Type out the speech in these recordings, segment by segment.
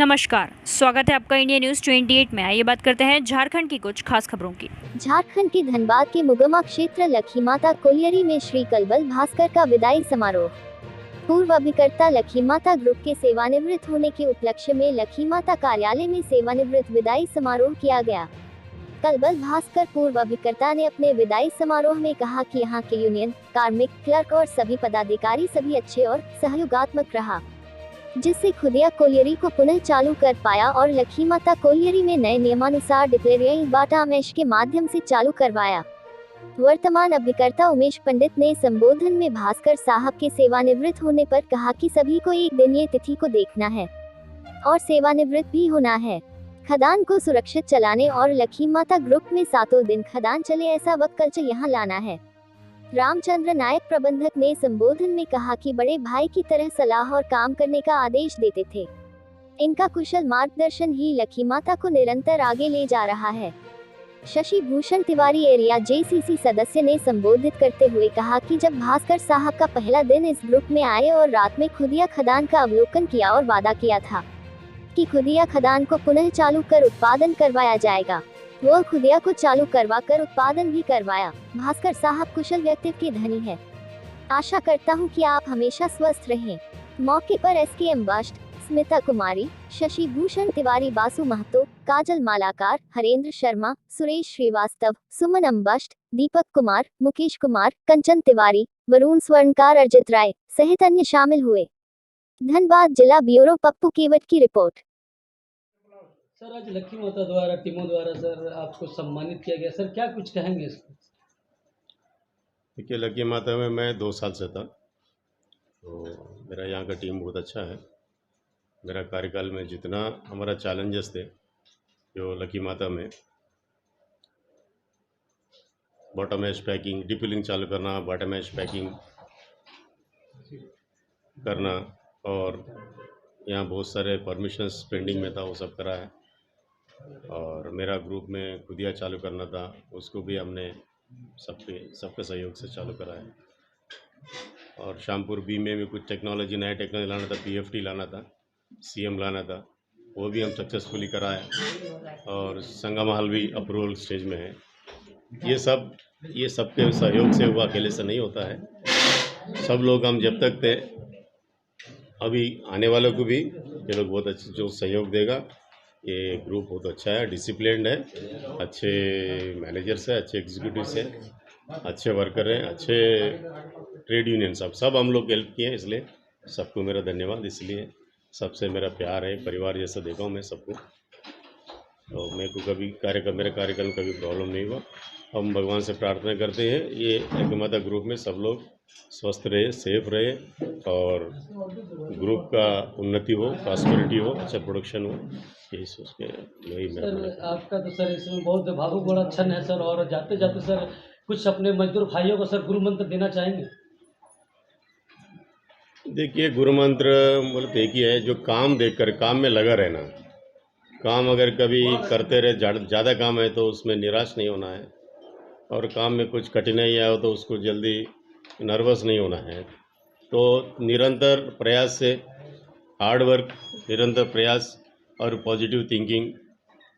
नमस्कार, स्वागत है आपका इंडिया न्यूज 28 में। आइए बात करते हैं झारखंड की कुछ खास खबरों की। झारखंड के धनबाद के मुगमा क्षेत्र लखी माता कोलियरी में श्री कलबल भास्कर का विदाई समारोह। पूर्व अभिकर्ता लखी माता ग्रुप के सेवानिवृत्त होने के उपलक्ष्य में लखी माता कार्यालय में सेवानिवृत्त विदाई समारोह किया गया। कलबल भास्कर पूर्व अभिकर्ता ने अपने विदाई समारोह में कहा कि यहाँ के यूनियन, कार्मिक, क्लर्क और सभी पदाधिकारी सभी अच्छे और सहयोगात्मक रहा, जिससे खुदिया कोलियरी को पुनः चालू कर पाया और लखी माता कोलियरी में नए नियमानुसार डिप्लेरियंग बाटा मैश के माध्यम से चालू करवाया। वर्तमान अभिकर्ता उमेश पंडित ने संबोधन में भास्कर साहब के सेवानिवृत्त होने पर कहा कि सभी को एक दिन ये तिथि को देखना है और सेवानिवृत्त भी होना है। खदान को सुरक्षित चलाने और लखी माता ग्रुप में 7 दिन खदान चले ऐसा वक्त कल्चर यहाँ लाना है। रामचंद्र नायक प्रबंधक ने संबोधन में कहा कि बड़े भाई की तरह सलाह और काम करने का आदेश देते थे। इनका कुशल मार्गदर्शन ही लखी माता को निरंतर आगे ले जा रहा है। शशि भूषण तिवारी एरिया जेसीसी सदस्य ने संबोधित करते हुए कहा कि जब भास्कर साहब का पहला दिन इस ग्रुप में आए और रात में खुदिया खदान का अवलोकन किया और वादा किया था कि खुदिया खदान को पुनः चालू कर उत्पादन करवाया जाएगा, वो खुदिया को चालू करवा कर उत्पादन भी करवाया। भास्कर साहब कुशल व्यक्तित्व के धनी है। आशा करता हूं कि आप हमेशा स्वस्थ रहें। मौके पर एसकेएम बस्ट, स्मिता कुमारी, शशि भूषण तिवारी, बासु महतो, काजल मालाकार, हरेंद्र शर्मा, सुरेश श्रीवास्तव, सुमन अम्बस्ट, दीपक कुमार, मुकेश कुमार, कंचन तिवारी, वरुण स्वर्णकार, अर्जित राय सहित अन्य शामिल हुए। धनबाद जिला ब्यूरो पप्पू केवट की रिपोर्ट। सर, आज लखी माता द्वारा टीमों द्वारा सर आपको सम्मानित किया गया, सर क्या कुछ कहेंगे इस पर? देखिए, लकी माता में मैं 2 साल से था, तो मेरा यहाँ का टीम बहुत अच्छा है। मेरा कार्यकाल में जितना हमारा चैलेंजेस थे जो लकी माता में बॉटम एज पैकिंग, डिपिलिंग चालू करना, बॉटम एज पैकिंग करना, और यहाँ बहुत सारे परमिशंस पेंडिंग में था, वो सब करा है। और मेरा ग्रुप में खुदिया चालू करना था, उसको भी हमने सबके सहयोग से चालू करा है। और शामपुर बी में भी कुछ टेक्नोलॉजी, नया टेक्नोलॉजी लाना था, पीएफटी लाना था, सीएम लाना था, वो भी हम सक्सेसफुली कराए। और संगमहाल भी अप्रूवल स्टेज में है। ये सबके सहयोग से हुआ, अकेले से नहीं होता है। सब लोग हम जब तक थे, अभी आने वालों को भी ये लोग बहुत अच्छे जो सहयोग देगा। ये ग्रुप बहुत अच्छा है, डिसिप्लिन्ड है, अच्छे मैनेजर्स है, अच्छे एग्जीक्यूटिव्स हैं, अच्छे वर्कर हैं, अच्छे ट्रेड यूनियन सब हम लोग हेल्प किए हैं, इसलिए सबको मेरा धन्यवाद। इसलिए सबसे मेरा प्यार है, परिवार जैसा देखा हूँ मैं सबको। और मेरे को कभी मेरे कार्यकाल में कभी प्रॉब्लम नहीं हुआ। हम भगवान से प्रार्थना करते हैं ये लकी माता ग्रुप में सब लोग स्वस्थ रहे, सेफ रहे, और ग्रुप का उन्नति हो, प्रॉस्पेरिटी हो, अच्छा प्रोडक्शन हो, यही सोच के वही मेरा सर आपका तो सर इसमें बहुत भावुक बड़ा क्षण है सर। और जाते जाते सर कुछ अपने मजदूर भाइयों को सर गुरु मंत्र देना चाहेंगे? देखिए, गुरु मंत्र मतलब एक ही है, जो काम देखकर काम में लगा रहना। काम अगर कभी करते रहे, ज़्यादा काम है तो उसमें निराश नहीं होना है, और काम में कुछ कठिनाई आए तो उसको जल्दी नर्वस नहीं होना है। तो निरंतर प्रयास से, हार्ड वर्क, निरंतर प्रयास और पॉजिटिव थिंकिंग,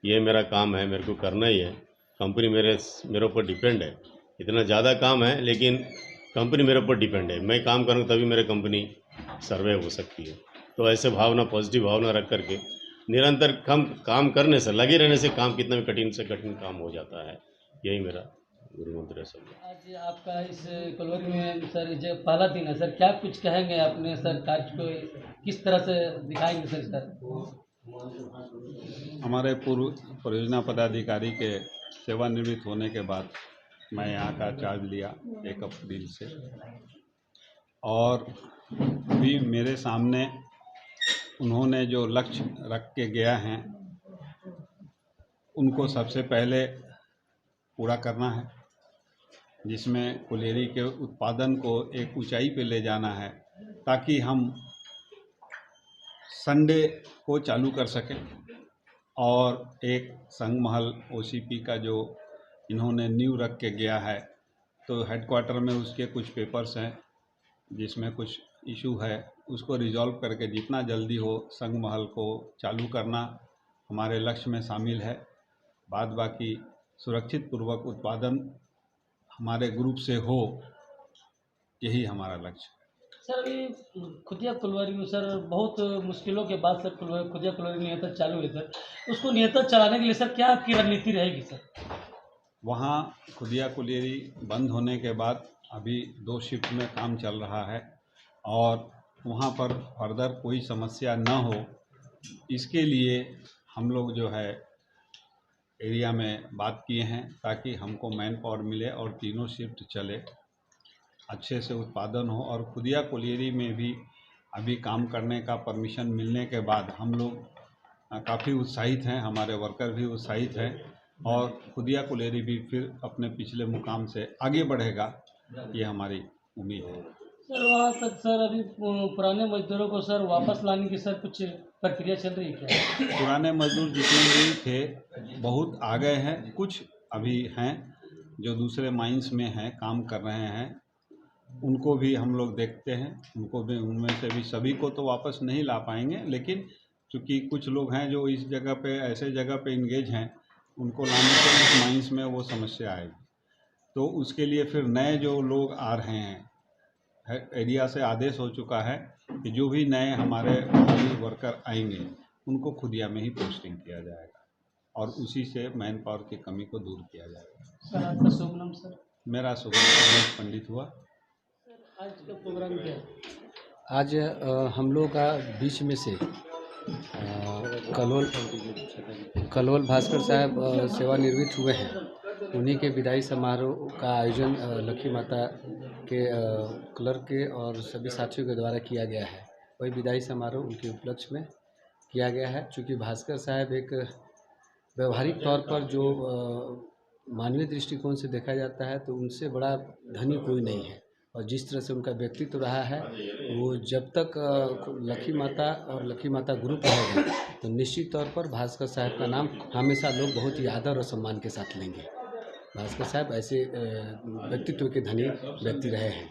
ये मेरा काम है, मेरे को करना ही है। कंपनी मेरे ऊपर डिपेंड है, इतना ज़्यादा काम है लेकिन कंपनी मेरे ऊपर डिपेंड है। मैं काम करूँ तभी मेरी कंपनी सर्वाइव हो सकती है। तो ऐसे भावना, पॉजिटिव भावना रख करके निरंतर काम करने से, लगे रहने से काम कितना भी कठिन से कठिन काम हो जाता है। यही मेरा गुरु मंत्र है सर। आज आपका इस कॉलोनी में सर जो पहला दिन है सर, क्या कुछ कहेंगे अपने सर कार्य को किस तरह से दिखाएंगे सर? हमारे पूर्व परियोजना पदाधिकारी के सेवानिवृत्त होने के बाद मैं यहाँ का चार्ज लिया 1 अप्रैल से, और अभी मेरे सामने उन्होंने जो लक्ष्य रख के गया हैं उनको सबसे पहले पूरा करना है, जिसमें कोलियरी के उत्पादन को एक ऊंचाई पे ले जाना है ताकि हम संडे को चालू कर सकें। और एक संगमहल ओसीपी का जो इन्होंने नींव रख के गया है, तो हेडक्वार्टर में उसके कुछ पेपर्स हैं जिसमें कुछ इशू है उसको रिजॉल्व करके जितना जल्दी हो संघ महल को चालू करना हमारे लक्ष्य में शामिल है। बाद बाकी सुरक्षित पूर्वक उत्पादन हमारे ग्रुप से हो, यही हमारा लक्ष्य है। सर अभी खुदिया कुल्वारी में सर बहुत मुश्किलों के बाद सर खुदिया कुल्वारी नियंत्रण चालू है सर, उसको नियंत्रण चलाने के लिए सर क्या आपकी रणनीति रहेगी सर? वहाँ खुदिया कुल्यरी बंद होने के बाद अभी 2 शिफ्ट में काम चल रहा है और वहाँ पर फर्दर कोई समस्या न हो, इसके लिए हम लोग जो है एरिया में बात किए हैं ताकि हमको मैन पावर मिले और तीनों शिफ्ट चले, अच्छे से उत्पादन हो। और खुदिया कुल्यरी में भी अभी काम करने का परमिशन मिलने के बाद हम लोग काफ़ी उत्साहित हैं, हमारे वर्कर भी उत्साहित हैं और खुदिया कुल्यरी भी फिर अपने पिछले मुकाम से आगे बढ़ेगा, ये हमारी उम्मीद है। सर वहाँ तक सर अभी पुराने मजदूरों को सर वापस लाने की सर कुछ प्रक्रिया चल रही है क्या? पुराने मजदूर जितने भी थे बहुत आ गए हैं, कुछ अभी हैं जो दूसरे माइंस में हैं, काम कर रहे हैं, उनको भी हम लोग देखते हैं। उनको भी, उनमें से भी सभी को तो वापस नहीं ला पाएंगे, लेकिन चूँकि कुछ लोग हैं जो इस जगह पे, ऐसे जगह पे इंगेज हैं, उनको लाने से इस माइंस में वो समस्या आएगी। तो उसके लिए फिर नए जो लोग आ रहे हैं, एरिया से आदेश हो चुका है कि जो भी नए हमारे वर्कर आएंगे उनको खुदिया में ही पोस्टिंग किया जाएगा और उसी से मैन पावर की कमी को दूर किया जाएगा। सर आपका शुभ नाम सर? मेरा शुभ नाम पंडित हुआ। आज का प्रोग्राम क्या है? आज हम लोग का बीच में से कलोल भास्कर साहब सेवानिवृत्त हुए हैं, उन्हीं के विदाई समारोह का आयोजन लक्ष्मी माता के क्लर्क के और सभी साथियों के द्वारा किया गया है। वही विदाई समारोह उनके उपलक्ष्य में किया गया है। चूँकि भास्कर साहब एक व्यवहारिक तौर पर जो मानवीय दृष्टिकोण से देखा जाता है तो उनसे बड़ा धनी कोई नहीं है, और जिस तरह से उनका व्यक्तित्व रहा है, वो जब तक लक्ष्मी माता और लक्ष्मी माता ग्रुप रहेगा तो निश्चित तौर पर भास्कर साहब का नाम हमेशा लोग बहुत ही आदर और सम्मान के साथ लेंगे। भास्कर साहब ऐसे व्यक्तित्व के धनी व्यक्ति रहे हैं।